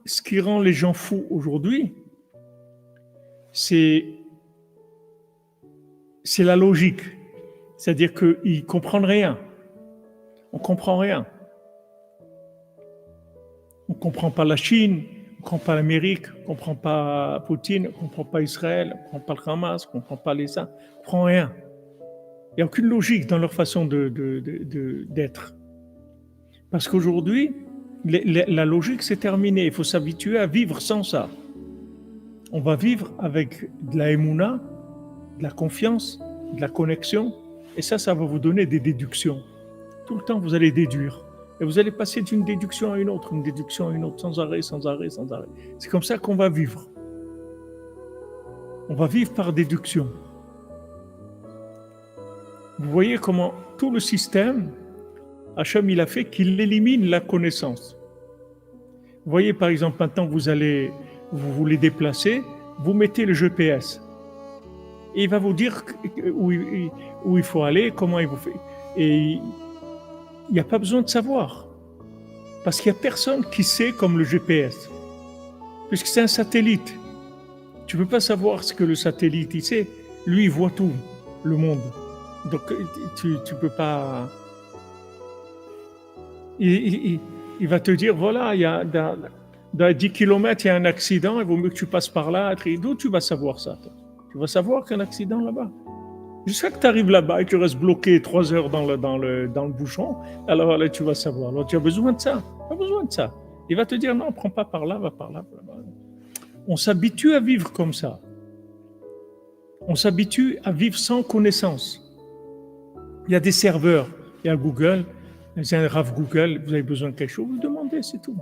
ce qui rend les gens fous aujourd'hui, c'est, c'est la logique. C'est-à-dire qu'ils ne comprennent rien. On ne comprend rien. On ne comprend pas la Chine, on ne comprend pas l'Amérique, on ne comprend pas Poutine, on ne comprend pas Israël, on ne comprend pas le Hamas, on ne comprend pas les ça. On ne comprend rien. Il n'y a aucune logique dans leur façon d'être. Parce qu'aujourd'hui, la logique, c'est terminé. Il faut s'habituer à vivre sans ça. On va vivre avec de la émouna, de la confiance, de la connexion. Et ça va vous donner des déductions. Tout le temps, vous allez déduire. Et vous allez passer d'une déduction à une autre, sans arrêt, sans arrêt, sans arrêt. C'est comme ça qu'on va vivre. On va vivre par déduction. Vous voyez comment tout le système, Hachem, il a fait qu'il élimine la connaissance. Vous voyez, par exemple, maintenant vous voulez déplacer, vous mettez le GPS. Et il va vous dire où il faut aller, comment il vous fait. Et il n'y a pas besoin de savoir. Parce qu'il n'y a personne qui sait comme le GPS. Puisque c'est un satellite. Tu ne peux pas savoir ce que le satellite il sait. Lui, il voit tout, le monde. Donc, tu ne peux pas... Il va te dire, voilà, dans 10 km, il y a un accident, il vaut mieux que tu passes par là. D'où tu vas savoir ça? Tu vas savoir qu'il y a un accident là-bas. Jusqu'à que tu arrives là-bas et que tu restes bloqué 3 heures dans le bouchon, alors là, tu vas savoir. Alors, tu as besoin de ça. Pas besoin de ça. Il va te dire, non, prends pas par là, va par là. On s'habitue à vivre comme ça. On s'habitue à vivre sans connaissance. Il y a des serveurs, il y a Google, c'est un Rav Google, vous avez besoin de quelque chose, vous demandez, c'est tout.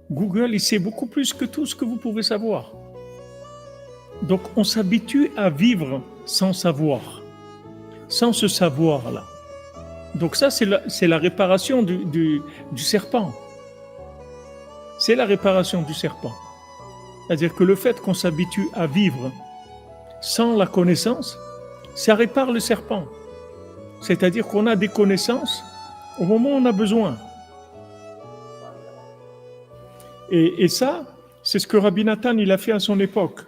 Google, il sait beaucoup plus que tout ce que vous pouvez savoir. Donc, on s'habitue à vivre sans savoir, sans ce savoir-là. Donc ça, c'est la réparation du serpent. C'est la réparation du serpent. C'est-à-dire que le fait qu'on s'habitue à vivre sans la connaissance, ça répare le serpent. C'est-à-dire qu'on a des connaissances au moment où on a besoin. Et ça, c'est ce que Rabbi Nathan il a fait à son époque.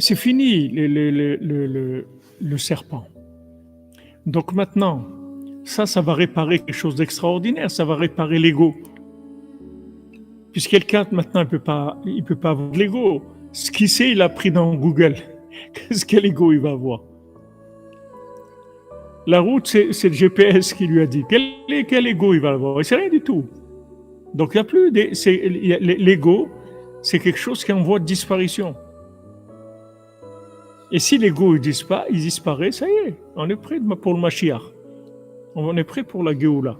C'est fini le serpent. Donc maintenant, ça va réparer quelque chose d'extraordinaire, ça va réparer l'ego. Puisque quelqu'un maintenant il peut pas avoir de l'ego. Ce qu'il sait, il a pris dans Google. Qu'est-ce que l'ego il va avoir? La route, c'est le GPS qui lui a dit. Quel ego il va avoir? Il sait rien du tout. Donc il y a plus l'ego, c'est quelque chose qui est en voie de disparition. Et si l'ego il disparaît, ça y est, on est prêt pour le Mashiach. On est prêt pour la Géoula.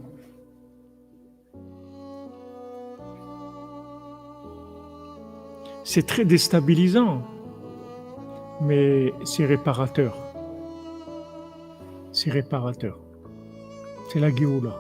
C'est très déstabilisant, mais c'est réparateur. C'est réparateur. C'est la Géoula.